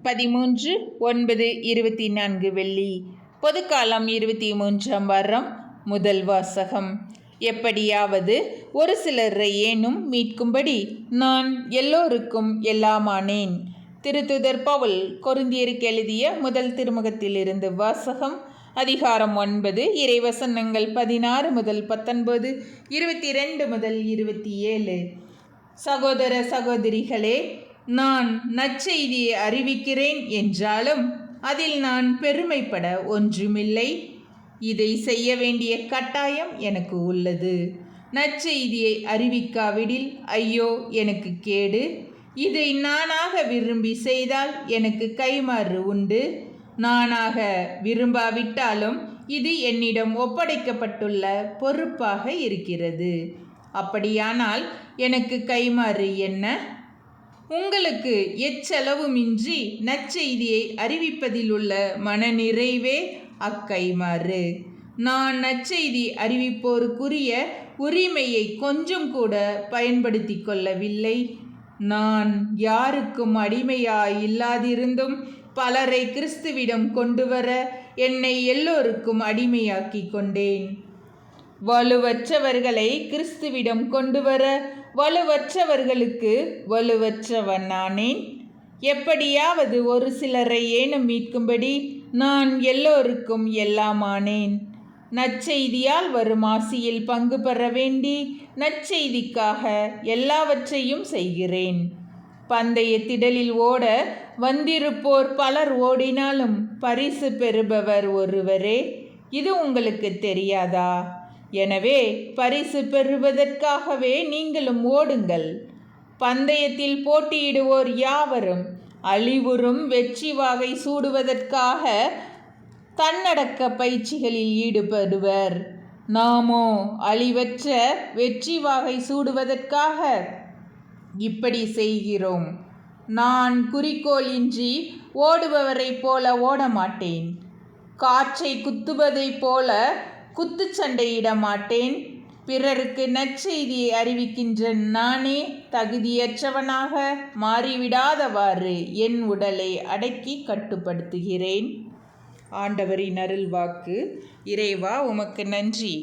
13/9/24 வெள்ளி. பொதுக்காலம் 23ஆம் வாரம். முதல் வாசகம். எப்படியாவது ஒரு சிலரை ஏனும் மீட்கும்படி நான் எல்லோருக்கும் எல்லாமானேன். திருத்துதர் பவுல் கொரிந்தியருக்கு எழுதிய முதல் திருமுகத்திலிருந்து வாசகம். அதிகாரம் 9, இறைவசனங்கள் 16 முதல் 19, 22 முதல் 27. சகோதர சகோதரிகளே, நான் நற்செய்தியை அறிவிக்கிறேன் என்றாலும் அதில் நான் பெருமைப்பட ஒன்றுமில்லை. இதை செய்ய வேண்டிய கட்டாயம் எனக்கு உள்ளது. நற்செய்தியை அறிவிக்காவிடில் ஐயோ எனக்கு கேடு. இதை நானாக விரும்பி செய்தால் எனக்கு கைமாறு உண்டு. நானாக விரும்பாவிட்டாலும் இது என்னிடம் ஒப்படைக்கப்பட்டுள்ள பொறுப்பாக இருக்கிறது. அப்படியானால் எனக்கு கைமாறு என்ன? உங்களுக்கு எச்செலவுமின்றி நற்செய்தியை அறிவிப்பதில் உள்ள மனநிறைவே அக்கைமாறு. நான் நற்செய்தி அறிவிப்போருக்குரிய உரிமையை கொஞ்சம் கூட பயன்படுத்தி கொள்ளவில்லை. நான் யாருக்கும் அடிமையாயில்லாதிருந்தும் பலரை கிறிஸ்துவிடம் கொண்டு வர என்னை எல்லோருக்கும் அடிமையாக்கி கொண்டேன். வலுவற்றவர்களை கிறிஸ்துவிடம் கொண்டு வர வலுவற்றவர்களுக்கு வலுவற்றவனானேன். எப்படியாவது ஒரு சிலரை ஏனும் மீட்கும்படி நான் எல்லோருக்கும் எல்லாமானேன். நற்செய்தியால் வரும் ஆசியில் பங்கு பெற வேண்டி நற்செய்திக்காக எல்லாவற்றையும் செய்கிறேன். பந்தய திடலில் ஓட வந்திருப்போர் பலர் ஓடினாலும் பரிசு பெறுபவர் ஒருவரே. இது உங்களுக்கு தெரியாதா? எனவே பரிசு பெறுவதற்காகவே நீங்களும் ஓடுங்கள். பந்தயத்தில் போட்டியிடுவோர் யாவரும் அழிவுறும் வெற்றி வாகை சூடுவதற்காக தன்னடக்க பயிற்சிகளில் ஈடுபடுவர். நாமோ அழிவற்ற வெற்றி வாகை சூடுவதற்காக இப்படி செய்கிறோம். நான் குறிக்கோள் இன்றி ஓடுபவரைப் போல ஓடமாட்டேன். காற்றை குத்துவதைப் போல குத்துச்சண்டையிட மாட்டேன். பிறருக்கு நற்செய்தியை அறிவிக்கின்ற நானே தகுதியற்றவனாக மாறிவிடாதவாறு என் உடலை அடக்கி கட்டுப்படுத்துகிறேன். ஆண்டவரின் அருள்வாக்கு. இறைவா, உமக்கு நன்றி.